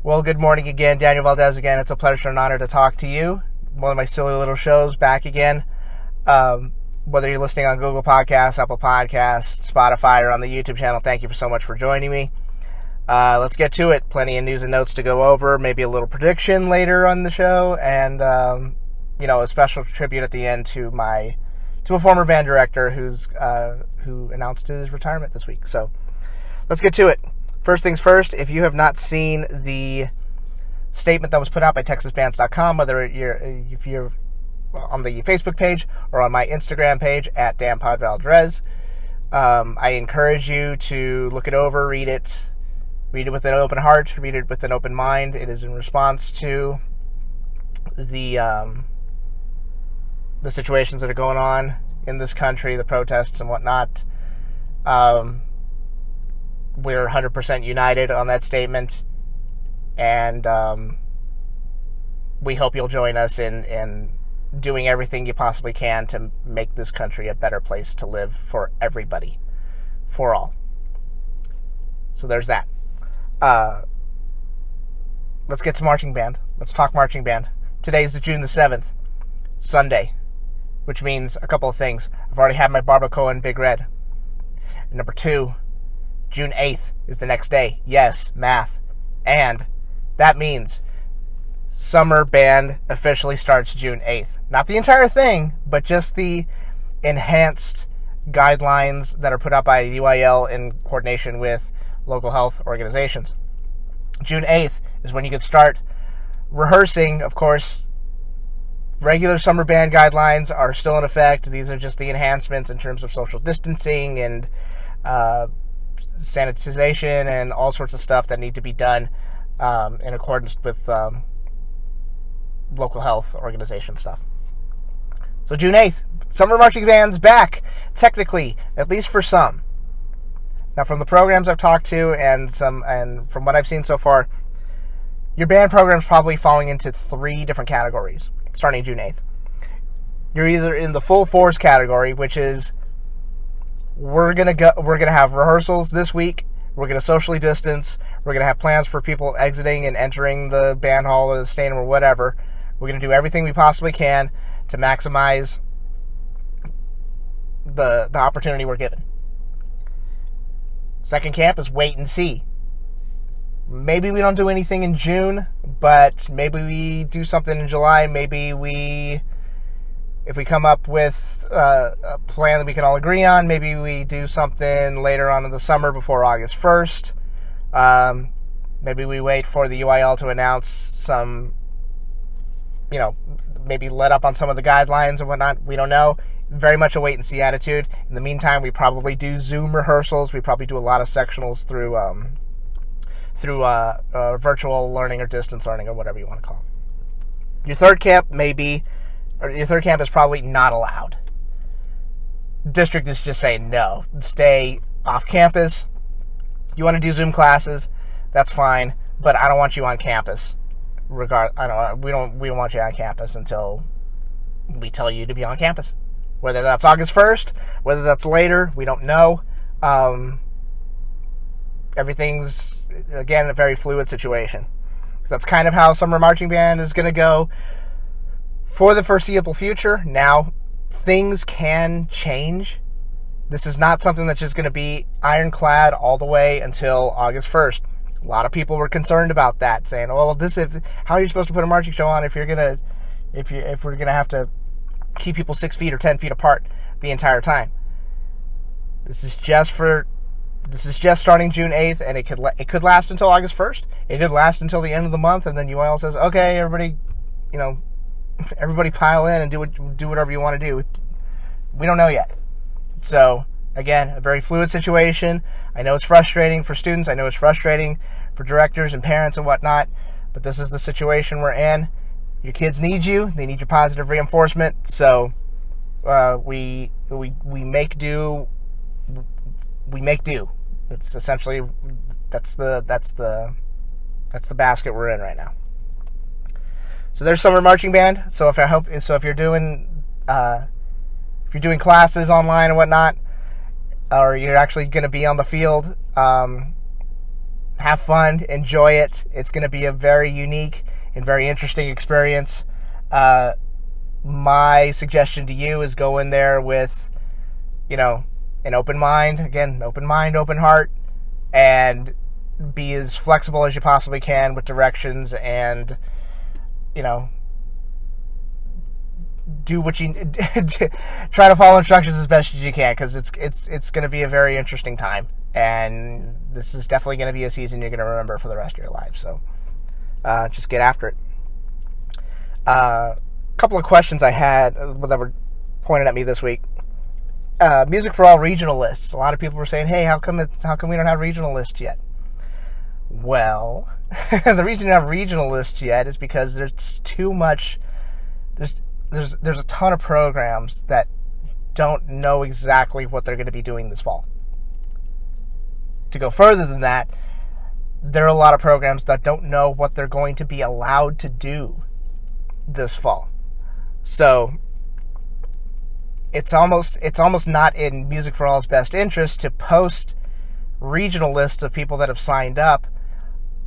Well, good morning again. Daniel Valdez again. It's a pleasure and honor to talk to you. One of my silly little shows back again. Whether you're listening on Google Podcasts, Apple Podcasts, Spotify, or on the YouTube channel, thank you so much for joining me. Let's get to it. Plenty of news and notes to go over. Maybe a little prediction later on the show. And, a special tribute at the end to a former band director who announced his retirement this week. So let's get to it. First things first, if you have not seen the statement that was put out by TexasBands.com, if you're on the Facebook page or on my Instagram page at Danpodcast, I encourage you to look it over, read it with an open heart, read it with an open mind. It is in response to the situations that are going on in this country, the protests and whatnot. We're 100% united on that statement, and we hope you'll join us in doing everything you possibly can to make this country a better place to live for everybody, for all. So there's that. Let's get to marching band. Let's talk marching band. Today's June the 7th, Sunday, which means a couple of things. I've already had my barbacoa in Big Red. And number two, June 8th is the next day. Yes, math. And that means summer band officially starts June 8th. Not the entire thing, but just the enhanced guidelines that are put out by UIL in coordination with local health organizations. June 8th is when you could start rehearsing. Of course, regular summer band guidelines are still in effect. These are just the enhancements in terms of social distancing and sanitization and all sorts of stuff that need to be done in accordance with local health organization stuff. So June 8th, summer marching band's back, technically, at least for some. Now, from the programs I've talked to and from what I've seen so far, your band program's probably falling into 3 different categories starting June 8th. You're either in the full force category, which is we're gonna have rehearsals this week. We're gonna socially distance. We're gonna have plans for people exiting and entering the band hall or the stadium or whatever. We're gonna do everything we possibly can to maximize the opportunity we're given. Second camp is wait and see. Maybe we don't do anything in June, but maybe we do something in July. Maybe if we come up with a plan that we can all agree on, maybe we do something later on in the summer before August 1st. Maybe we wait for the UIL to announce some, maybe let up on some of the guidelines and whatnot. We don't know. Very much a wait-and-see attitude. In the meantime, we probably do Zoom rehearsals. We probably do a lot of sectionals through virtual learning or distance learning or whatever you want to call it. Your third camp is probably not allowed. District is just saying no. Stay off campus. You want to do Zoom classes, that's fine, but I don't want you on campus. We don't want you on campus until we tell you to be on campus. Whether that's August 1st, whether that's later, we don't know. Everything's, again, a very fluid situation. So that's kind of how summer marching band is going to go for the foreseeable future. Now, things can change. This is not something that's just going to be ironclad all the way until August 1st. A lot of people were concerned about that, saying, "Well, how are you supposed to put a marching show on if we're gonna have to keep people 6 feet or 10 feet apart the entire time?" This is just starting June 8th, and it could last until August 1st. It could last until the end of the month, and then UIL says, "Okay, everybody pile in and do whatever you want to do." We don't know yet. So, again, a very fluid situation. I know it's frustrating for students. I know it's frustrating for directors and parents and whatnot, but this is the situation we're in. Your kids need you. They need your positive reinforcement. So, we make do. We make do. It's essentially that's the basket we're in right now. So there's summer marching band. So if you're doing classes online and whatnot, or you're actually going to be on the field, have have fun, enjoy it. It's going to be a very unique and very interesting experience. My suggestion to you is go in there with, an open mind. Again, open mind, open heart, and be as flexible as you possibly can with directions, and, do what you try to follow instructions as best as you can, because it's going to be a very interesting time, and this is definitely going to be a season you're going to remember for the rest of your life. So just get after it. A couple of questions I had that were pointed at me this week. Music for All regional lists. A lot of people were saying, "Hey, how come we don't have regional lists yet?" Well, the reason you don't have regional lists yet is because there's too much. There's a ton of programs that don't know exactly what they're going to be doing this fall. To go further than that, there are a lot of programs that don't know what they're going to be allowed to do this fall. So it's almost not in Music for All's best interest to post regional lists of people that have signed up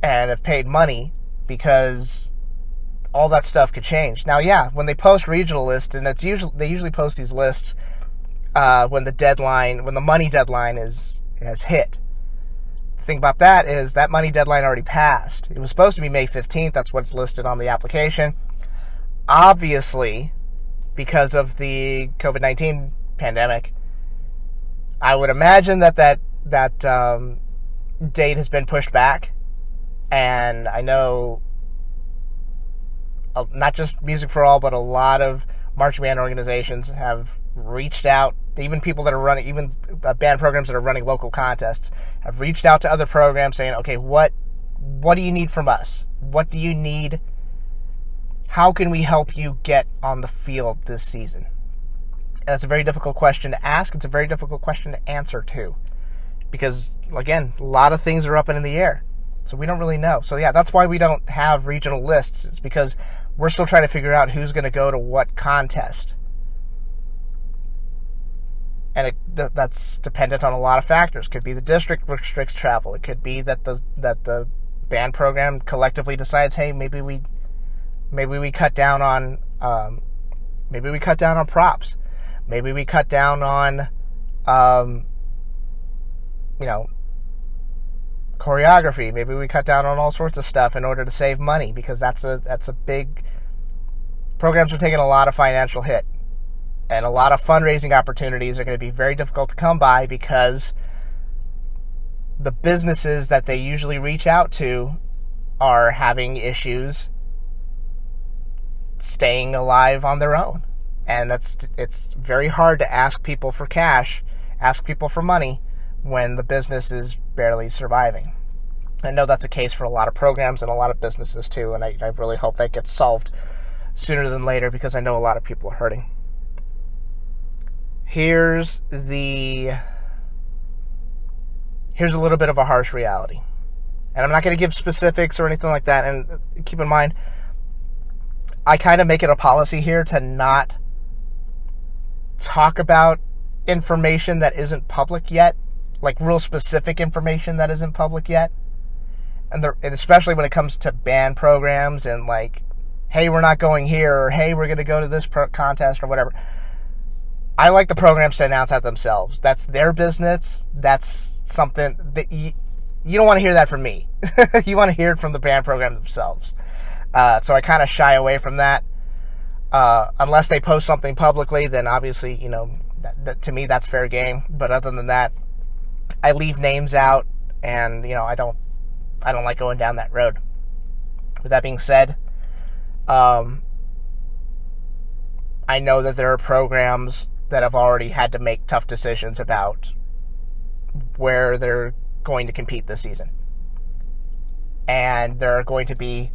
and have paid money, because all that stuff could change. Now, yeah, when they post regional lists, and they usually post these lists when the money deadline has hit. The thing about that is that money deadline already passed. It was supposed to be May 15th. That's what's listed on the application. Obviously, because of the COVID-19 pandemic, I would imagine that date has been pushed back. And I know not just Music for All, but a lot of marching band organizations have reached out. Even people that are running, even band programs that are running local contests, have reached out to other programs saying, "Okay, what do you need from us? What do you need? How can we help you get on the field this season?" And that's a very difficult question to ask. It's a very difficult question to answer too, because again, a lot of things are up in the air. So we don't really know. So yeah, that's why we don't have regional lists. It's because we're still trying to figure out who's going to go to what contest. And that's dependent on a lot of factors. It could be the district restricts travel. It could be that the band program collectively decides, hey, maybe we cut down on props. Maybe we cut down on choreography. Maybe we cut down on all sorts of stuff in order to save money, because that's a big. Programs are taking a lot of financial hit, and a lot of fundraising opportunities are going to be very difficult to come by, because the businesses that they usually reach out to are having issues staying alive on their own. And it's very hard to ask people for cash, ask people for money when the business is barely surviving. I know that's a case for a lot of programs and a lot of businesses too, and I really hope that gets solved sooner than later, because I know a lot of people are hurting. Here's a little bit of a harsh reality. And I'm not going to give specifics or anything like that, and keep in mind, I kind of make it a policy here to not talk about information that isn't public yet, like real specific information that isn't public yet. And especially when it comes to band programs and like, hey, we're not going here, or hey, we're going to go to this contest or whatever. I like the programs to announce that themselves. That's their business. That's something that you don't want to hear that from me. You want to hear it from the band program themselves. So I kind of shy away from that. Unless they post something publicly, then obviously, that to me, that's fair game. But other than that, I leave names out, and, I don't like going down that road. With that being said, I know that there are programs that have already had to make tough decisions about where they're going to compete this season. And there are going to be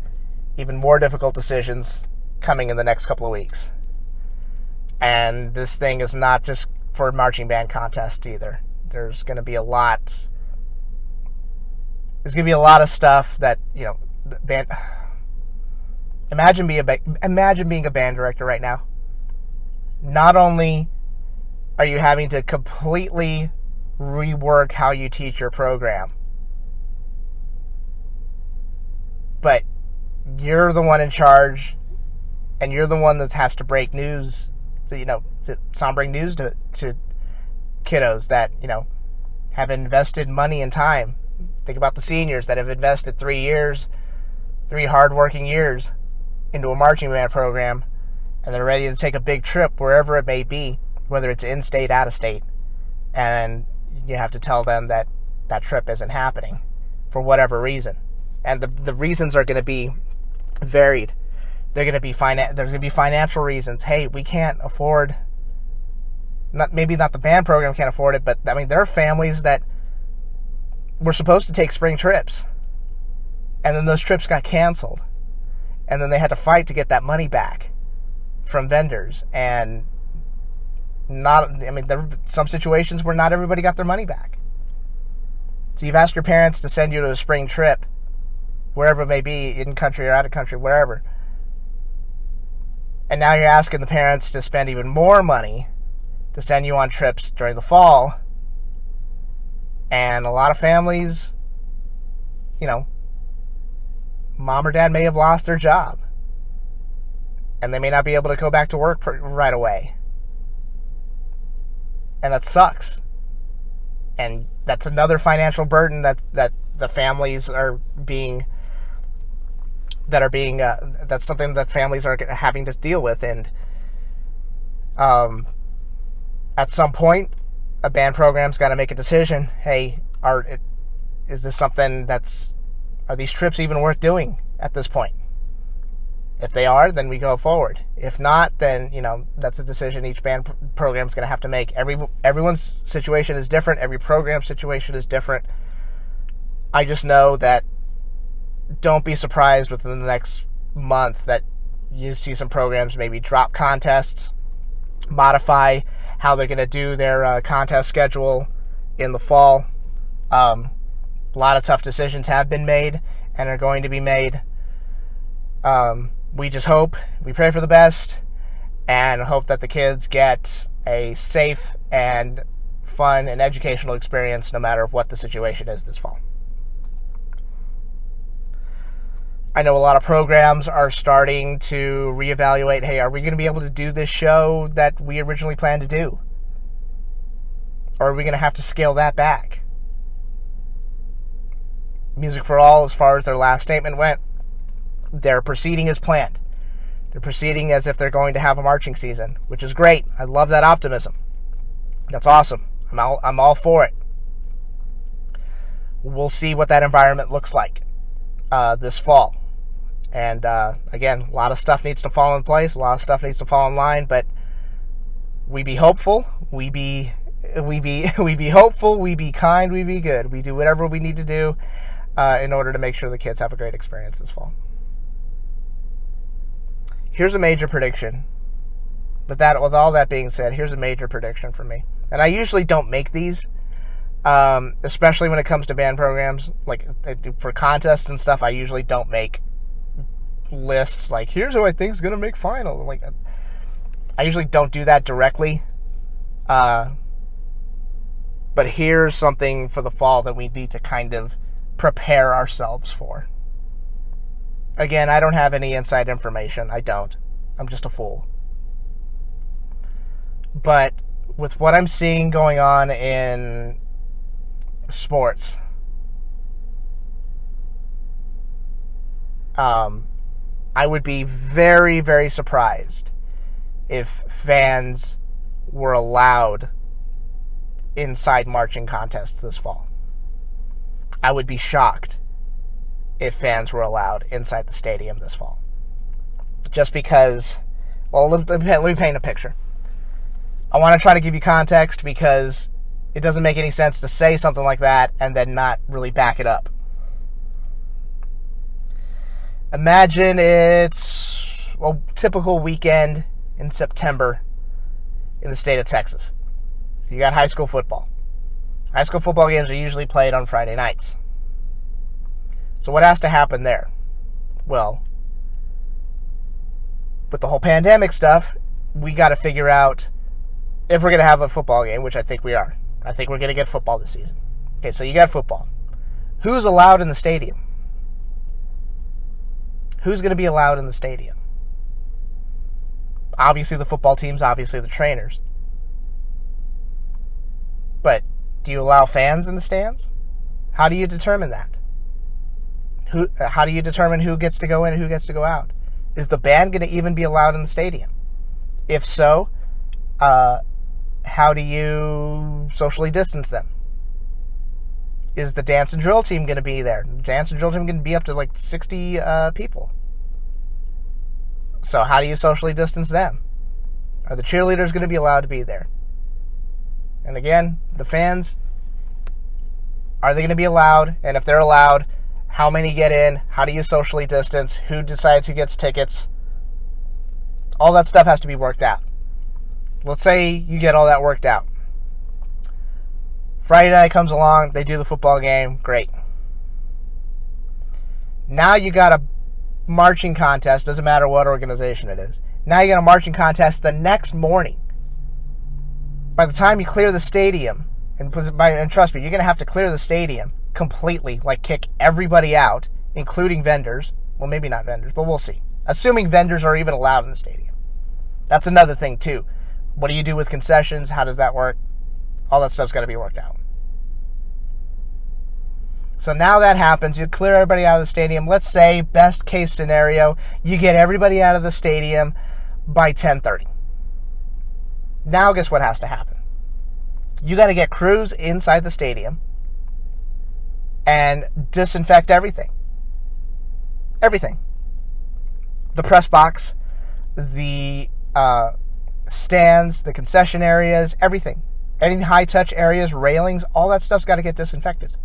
even more difficult decisions coming in the next couple of weeks. And this thing is not just for marching band contests either. There's going to be a lot. There's going to be a lot of stuff that, band. Imagine being a band director right now. Not only are you having to completely rework how you teach your program, But you're the one in charge, and you're the one that has to break news, to sombering news to kiddos that, have invested money and time. Think about the seniors that have invested 3 hard-working years into a marching band program, and they're ready to take a big trip wherever it may be, whether it's in-state, out-of-state, and you have to tell them that that trip isn't happening for whatever reason. And the reasons are going to be varied. There's going to be financial reasons. Hey, we can't afford, maybe not the band program can't afford it, but I mean, there are families that were supposed to take spring trips, and then those trips got canceled, and then they had to fight to get that money back from vendors. And there were some situations where not everybody got their money back. So you've asked your parents to send you to a spring trip, wherever it may be, in country or out of country, wherever. And now you're asking the parents to spend even more money to send you on trips during the fall. And a lot of families, mom or dad may have lost their job, and they may not be able to go back to work right away. And that sucks. And that's another financial burden that the families are being, that's something that families are having to deal with. And at some point, a band program's got to make a decision. Hey, is this something are these trips even worth doing at this point? If they are, then we go forward. If not, then, that's a decision each band program is going to have to make. Everyone's situation is different. Every program situation is different. I just know that don't be surprised within the next month that you see some programs maybe drop contests, modify how they're going to do their contest schedule in the fall. A lot of tough decisions have been made and are going to be made. We just hope, we pray for the best, and hope that the kids get a safe and fun and educational experience no matter what the situation is this fall. I know a lot of programs are starting to reevaluate, hey, are we going to be able to do this show that we originally planned to do? Or are we going to have to scale that back? Music for All, as far as their last statement went, they're proceeding as planned. They're proceeding as if they're going to have a marching season, which is great. I love that optimism. That's awesome. I'm all for it. We'll see what that environment looks like this fall. And again, a lot of stuff needs to fall in place. A lot of stuff needs to fall in line. But we be hopeful. We be hopeful. We be kind. We be good. We do whatever we need to do in order to make sure the kids have a great experience this fall. Here's a major prediction. With all that being said, here's a major prediction for me. And I usually don't make these, especially when it comes to band programs. Like for contests and stuff, I usually don't make lists like, here's who I think is going to make finals. Like, I usually don't do that directly. But here's something for the fall that we need to kind of prepare ourselves for. Again, I don't have any inside information. I don't. I'm just a fool. But with what I'm seeing going on in sports, I would be very, very surprised if fans were allowed inside marching contests this fall. I would be shocked if fans were allowed inside the stadium this fall. Just because, well, let me paint a picture. I want to try to give you context because it doesn't make any sense to say something like that and then not really back it up. Imagine it's a typical weekend in September in the state of Texas. You got high school football. High school football games are usually played on Friday nights. So what has to happen there? Well, with the whole pandemic stuff, we got to figure out if we're going to have a football game, which I think we are. I think we're going to get football this season. Okay, so you got football. Who's allowed in the stadium? Who's going to be allowed in the stadium? Obviously the football teams, obviously the trainers. But do you allow fans in the stands? How do you determine that? How do you determine who gets to go in and who gets to go out? Is the band going to even be allowed in the stadium? If so, how do you socially distance them? Is the dance and drill team going to be there? The dance and drill team going to be up to like 60 people. So how do you socially distance them? Are the cheerleaders going to be allowed to be there? And again, the fans, are they going to be allowed? And if they're allowed, how many get in? How do you socially distance? Who decides who gets tickets? All that stuff has to be worked out. Let's say you get all that worked out. Friday night comes along, they do the football game, great. Now you got a marching contest, doesn't matter what organization it is. Now you got a marching contest the next morning. By the time you clear the stadium, and trust me, you're going to have to clear the stadium completely, like kick everybody out, including vendors. Well, maybe not vendors, but we'll see. Assuming vendors are even allowed in the stadium. That's another thing, too. What do you do with concessions? How does that work? All that stuff's got to be worked out. So now that happens, you clear everybody out of the stadium. Let's say, best case scenario, you get everybody out of the stadium by 10:30. Now guess what has to happen? You got to get crews inside the stadium and disinfect everything. Everything. The press box, the stands, the concession areas, everything. Any high-touch areas, railings, all that stuff's got to get disinfected.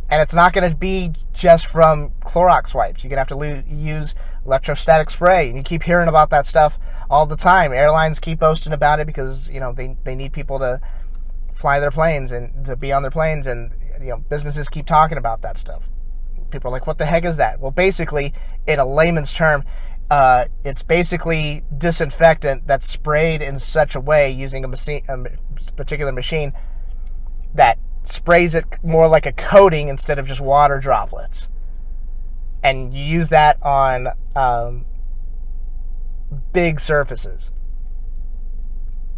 And it's not going to be just from Clorox wipes. You're going to have to use electrostatic spray. And you keep hearing about that stuff all the time. Airlines keep boasting about it because, they need people to fly their planes and to be on their planes. And, businesses keep talking about that stuff. People are like, what the heck is that? Well, basically, in a layman's term, it's basically disinfectant that's sprayed in such a way using a particular machine that sprays it more like a coating instead of just water droplets. And you use that on big surfaces.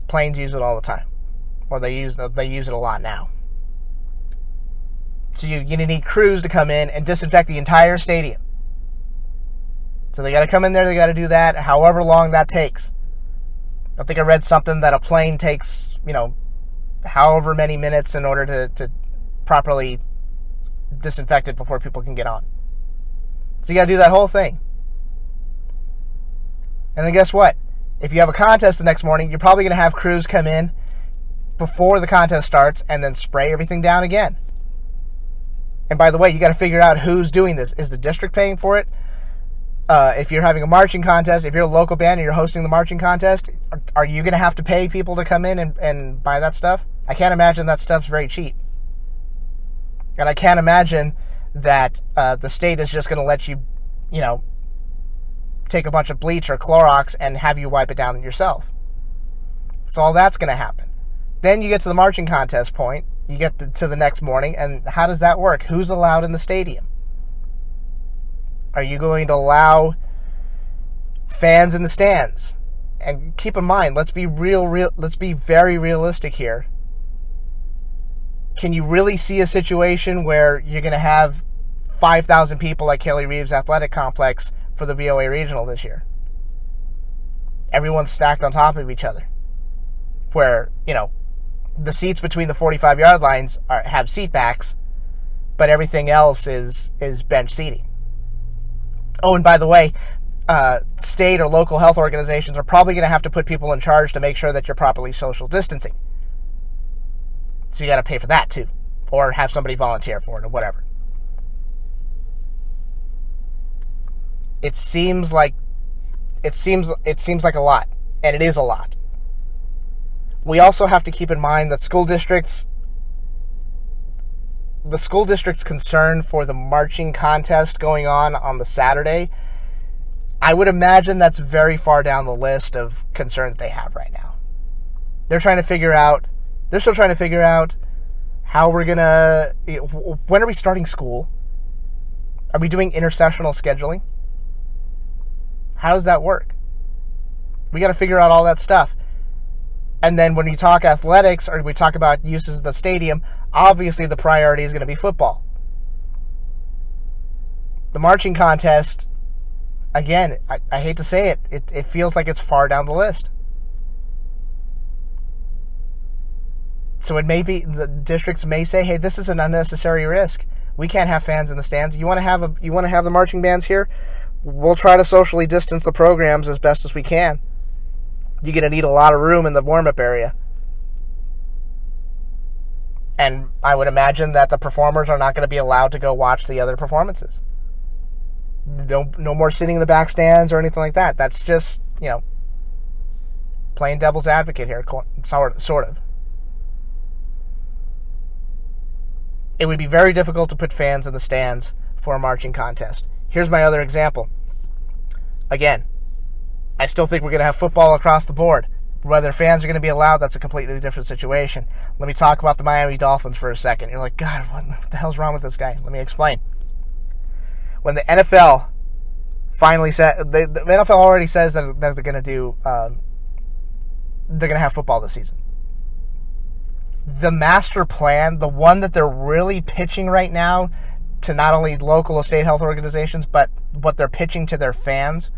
Planes use it all the time. Or they use it a lot now. So you're going to need crews to come in and disinfect the entire stadium. So they got to come in there, they got to do that, however long that takes. I think I read something that a plane takes, however many minutes in order to properly disinfect it before people can get on. So you got to do that whole thing. And then guess what? If you have a contest the next morning, you're probably going to have crews come in before the contest starts and then spray everything down again. And by the way, you got to figure out who's doing this. Is the district paying for it? If you're having a marching contest, if you're a local band and you're hosting the marching contest, are you going to have to pay people to come in and buy that stuff? I can't imagine that stuff's very cheap. And I can't imagine that the state is just going to let you, take a bunch of bleach or Clorox and have you wipe it down yourself. So all that's going to happen. Then you get to the marching contest point. You get to the next morning, and how does that work? Who's allowed in the stadium? Are you going to allow fans in the stands? And keep in mind, let's be let's be very realistic here. Can you really see a situation where you're going to have 5,000 people at Kelly Reeves Athletic Complex for the VOA Regional this year? Everyone's stacked on top of each other. Where, the seats between the 45-yard lines have seat backs, but everything else is bench seating. Oh, and by the way, state or local health organizations are probably going to have to put people in charge to make sure that you're properly social distancing. So you got to pay for that too, or have somebody volunteer for it, or whatever. It seems like a lot, and it is a lot. We also have to keep in mind that the school district's concern for the marching contest going on the Saturday, I would imagine that's very far down the list of concerns they have right now. They're still trying to figure out how we're going to, when are we starting school? Are we doing intersessional scheduling? How does that work? We got to figure out all that stuff. And then when we talk athletics or we talk about uses of the stadium, obviously the priority is going to be football. The marching contest, again, I hate to say it, it feels like it's far down the list. So it may be, the districts may say, hey, this is an unnecessary risk. We can't have fans in the stands. You want to have the marching bands here? We'll try to socially distance the programs as best as we can. You're going to need a lot of room in the warm-up area. And I would imagine that the performers are not going to be allowed to go watch the other performances. No more sitting in the back stands or anything like that. That's just, playing devil's advocate here, sort of. It would be very difficult to put fans in the stands for a marching contest. Here's my other example. Again, I still think we're going to have football across the board. Whether fans are going to be allowed, that's a completely different situation. Let me talk about the Miami Dolphins for a second. You're like, God, what the hell's wrong with this guy? Let me explain. When the NFL finally said, the NFL already says that they're going to do, they're going to have football this season. The master plan, the one that they're really pitching right now to not only local or state health organizations, but what they're pitching to their fans,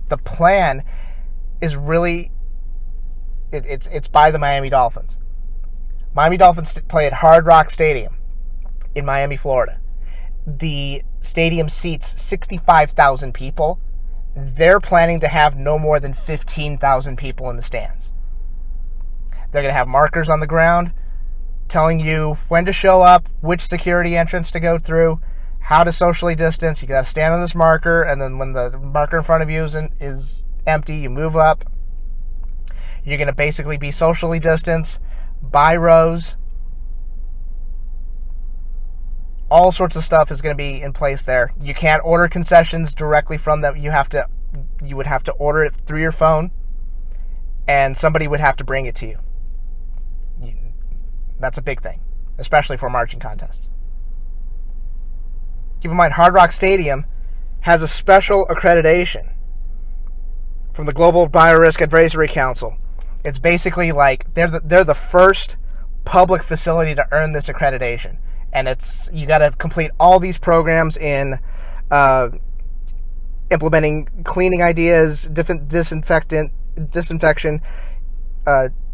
the plan is really, it's by the Miami Dolphins. Miami Dolphins play at Hard Rock Stadium in Miami, Florida. The stadium seats 65,000 people. They're planning to have no more than 15,000 people in the stands. They're going to have markers on the ground telling you when to show up, which security entrance to go through, how to socially distance. You got to stand on this marker, and then when the marker in front of you is empty, you move up. You're going to basically be socially distanced by rows. All sorts of stuff is going to be in place there. You can't order concessions directly from them. You would have to order it through your phone, and somebody would have to bring it to you. That's a big thing, especially for marching contests. Keep in mind, Hard Rock Stadium has a special accreditation from the Global Biorisk Advisory Council. It's basically like they're the first public facility to earn this accreditation, and you got to complete all these programs in implementing cleaning ideas, disinfection,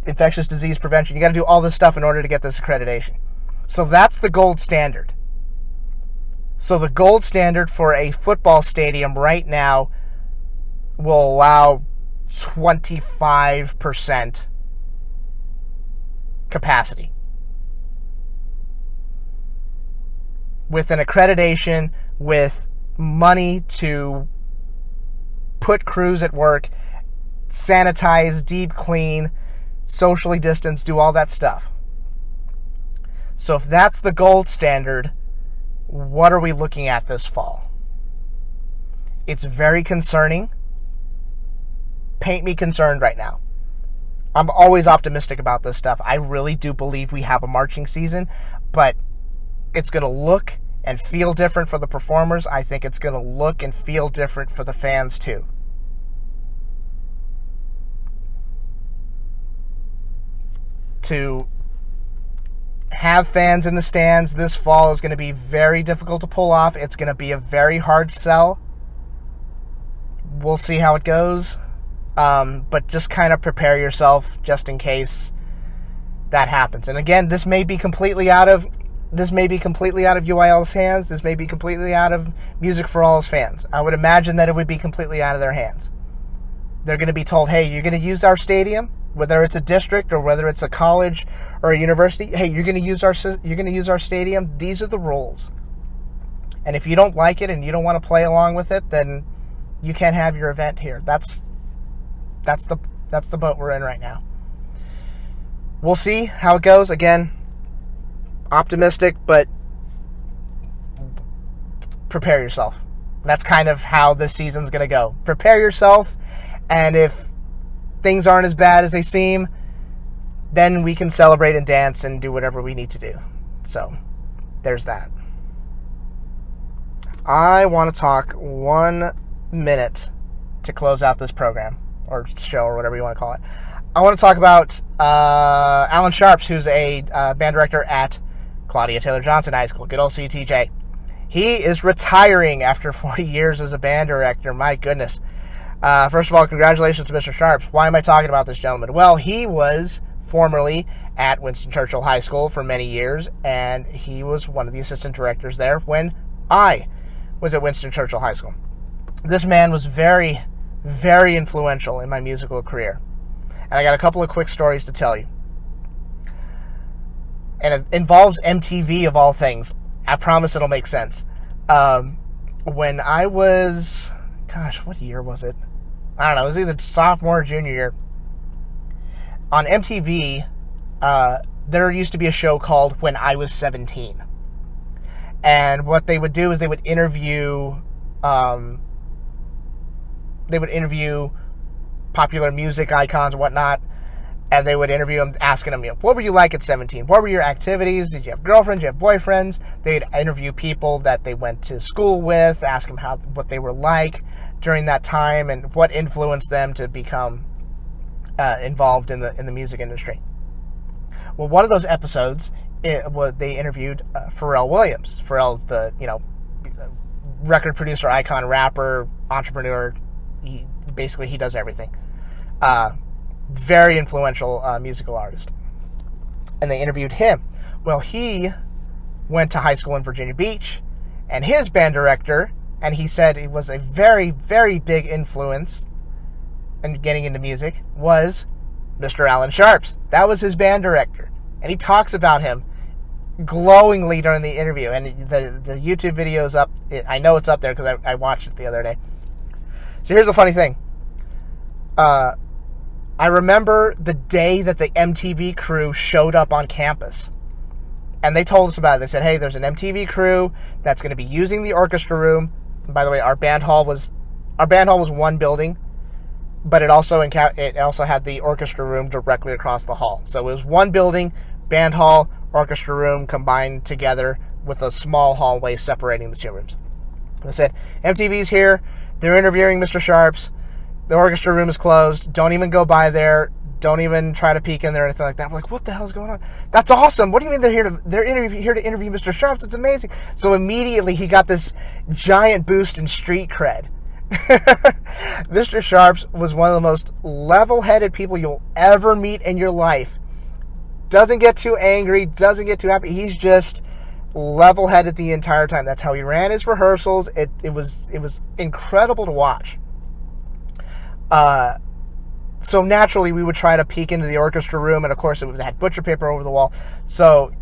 infectious disease prevention. You got to do all this stuff in order to get this accreditation. So that's the gold standard. So the gold standard for a football stadium right now will allow 25% capacity. With an accreditation, with money to put crews at work, sanitize, deep clean, socially distance, do all that stuff. So if that's the gold standard, what are we looking at this fall? It's very concerning. Paint me concerned right now. I'm always optimistic about this stuff. I really do believe we have a marching season, but it's going to look and feel different for the performers. I think it's going to look and feel different for the fans too. To have fans in the stands this fall is going to be very difficult to pull off. It's going to be a very hard sell. We'll see how it goes. But just kind of prepare yourself just in case that happens. And again, this may be completely out of UIL's hands. This may be completely out of Music for All's fans. I would imagine that it would be completely out of their hands. They're going to be told, hey, you're going to use our stadium, whether it's a district or whether it's a college or a university. Hey, you're going to use our stadium. These are the rules. And if you don't like it and you don't want to play along with it, then you can't have your event here. That's the boat we're in right now. We'll see how it goes. Again, optimistic, but prepare yourself. That's kind of how this season's going to go. Prepare yourself, and if things aren't as bad as they seem, then we can celebrate and dance and do whatever we need to do. So, there's that. I want to talk 1 minute to close out this program, or show, or whatever you want to call it. I want to talk about Alan Sharps, who's a band director at Claudia Taylor Johnson High School, good old CTJ. He is retiring after 40 years as a band director. My goodness. First of all, congratulations to Mr. Sharps. Why am I talking about this gentleman? Well, he was formerly at Winston Churchill High School for many years, and he was one of the assistant directors there when I was at Winston Churchill High School. This man was very, very influential in my musical career. And I got a couple of quick stories to tell you. And it involves MTV of all things. I promise it'll make sense. When I was, what year was it? I don't know. It was either sophomore or junior year. On MTV, there used to be a show called When I Was 17. And what they would do is they would interview popular music icons and whatnot, and they would interview them, asking them, what were you like at 17? What were your activities? Did you have girlfriends? Did you have boyfriends? They'd interview people that they went to school with, ask them what they were like during that time, and what influenced them to become involved in the music industry. Well, one of those episodes, they interviewed Pharrell Williams. Pharrell's the record producer, icon, rapper, entrepreneur. He does everything. Very influential musical artist. And they interviewed him. Well, he went to high school in Virginia Beach, and his band director, and he said it was a very, very big influence in getting into music, was Mr. Alan Sharps. That was his band director. And he talks about him glowingly during the interview. And the YouTube video is up. I know it's up there because I watched it the other day. So here's the funny thing. I remember the day that the MTV crew showed up on campus. And they told us about it. They said, hey, there's an MTV crew that's going to be using the orchestra room. And by the way, our band hall was one building, but it also had the orchestra room directly across the hall. So it was one building, band hall, orchestra room combined together with a small hallway separating the two rooms. They said, MTV's here. They're interviewing Mr. Sharps. The orchestra room is closed. Don't even go by there. Don't even try to peek in there or anything like that. We're like, what the hell is going on? That's awesome. What do you mean they're here to interview Mr. Sharps? It's amazing. So immediately he got this giant boost in street cred. Mr. Sharps was one of the most level-headed people you'll ever meet in your life. Doesn't get too angry, doesn't get too happy. He's just level-headed the entire time. That's how he ran his rehearsals. It was incredible to watch. So naturally, we would try to peek into the orchestra room, and of course, it had butcher paper over the wall. So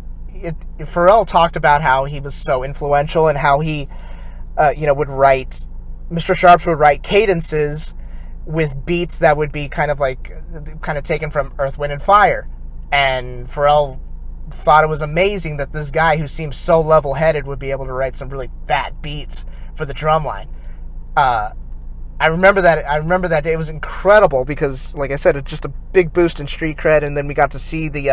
Pharrell talked about how he was so influential and how he, would write. Mr. Sharps would write cadences with beats that would be kind of taken from Earth, Wind, and Fire. And Pharrell thought it was amazing that this guy who seems so level-headed would be able to write some really fat beats for the drum line. I remember that day. It was incredible because, like I said, it's just a big boost in street cred. And then we got to see the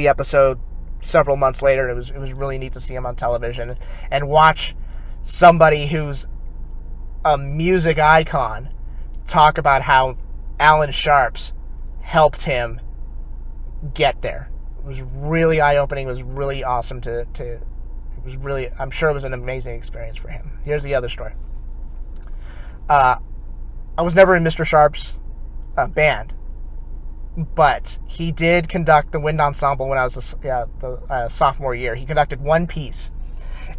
episode several months later. And it was really neat to see him on television and watch somebody who's a music icon talk about how Alan Sharps helped him get there. It was really eye-opening. It was really awesome I'm sure it was an amazing experience for him. Here's the other story. I was never in Mr. Sharp's band, but he did conduct the wind ensemble when I was the sophomore year. He conducted one piece.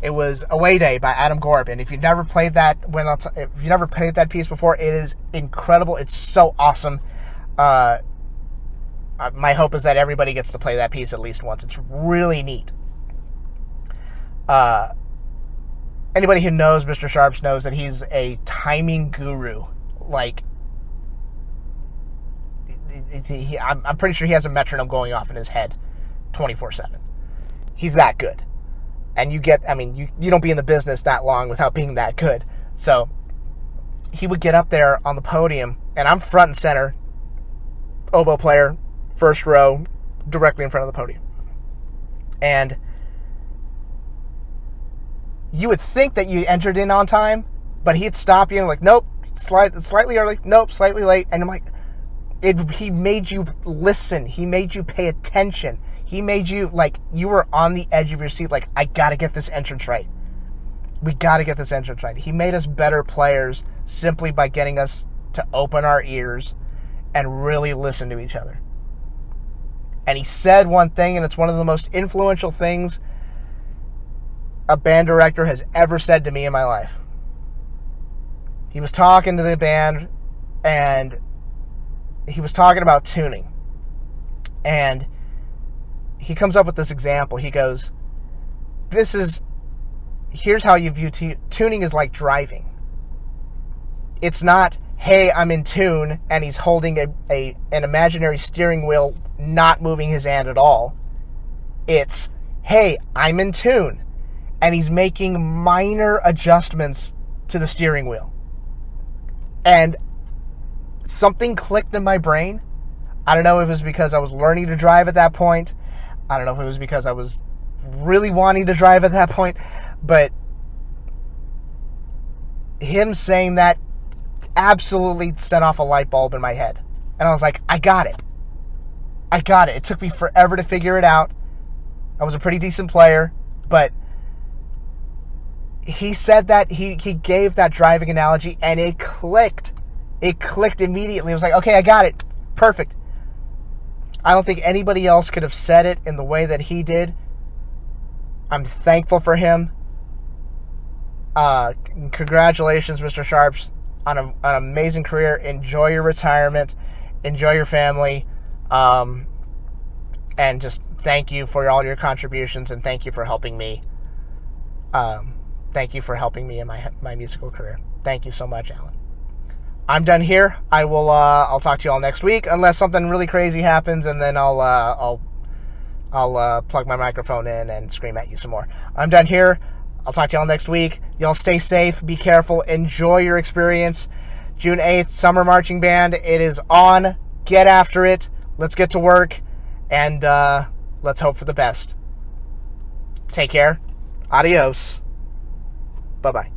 It was Away Day by Adam Gorb. If you've never played that piece before, it is incredible. It's so awesome. My hope is that everybody gets to play that piece at least once. It's really neat. Anybody who knows Mr. Sharps knows that he's a timing guru. I'm pretty sure he has a metronome going off in his head 24/7. He's that good. And you don't be in the business that long without being that good. So he would get up there on the podium, and I'm front and center, oboe player, first row, directly in front of the podium. And you would think that you entered in on time, but he'd stop you and like, nope, slightly early, nope, slightly late. And I'm like, he made you listen. He made you pay attention. He made you, like, you were on the edge of your seat, like, I got to get this entrance right. We got to get this entrance right. He made us better players simply by getting us to open our ears and really listen to each other. And he said one thing, and it's one of the most influential things a band director has ever said to me in my life. He was talking to the band, and he was talking about tuning. And he comes up with this example. He goes, here's how you view tuning is like driving. It's not, hey, I'm in tune, and he's holding an imaginary steering wheel, not moving his hand at all. It's, hey, I'm in tune, and he's making minor adjustments to the steering wheel. And something clicked in my brain. I don't know if it was because I was learning to drive at that point. I don't know if it was because I was really wanting to drive at that point. But him saying that absolutely set off a light bulb in my head. And I was like, I got it. It took me forever to figure it out. I was a pretty decent player, but he said that, he gave that driving analogy, and it clicked. It clicked immediately. It was like, okay, I got it. Perfect. I don't think anybody else could have said it in the way that he did. I'm thankful for him. Congratulations, Mr. Sharps, on an amazing career. Enjoy your retirement. Enjoy your family. And just thank you for all your contributions, and thank you for helping me. Thank you for helping me in my musical career. Thank you so much, Alan. I'm done here. I'll talk to you all next week, unless something really crazy happens, and then I'll plug my microphone in and scream at you some more. I'm done here. I'll talk to y'all next week. Y'all stay safe, be careful, enjoy your experience. June 8th, Summer Marching Band. It is on. Get after it. Let's get to work, and let's hope for the best. Take care. Adios. Bye-bye.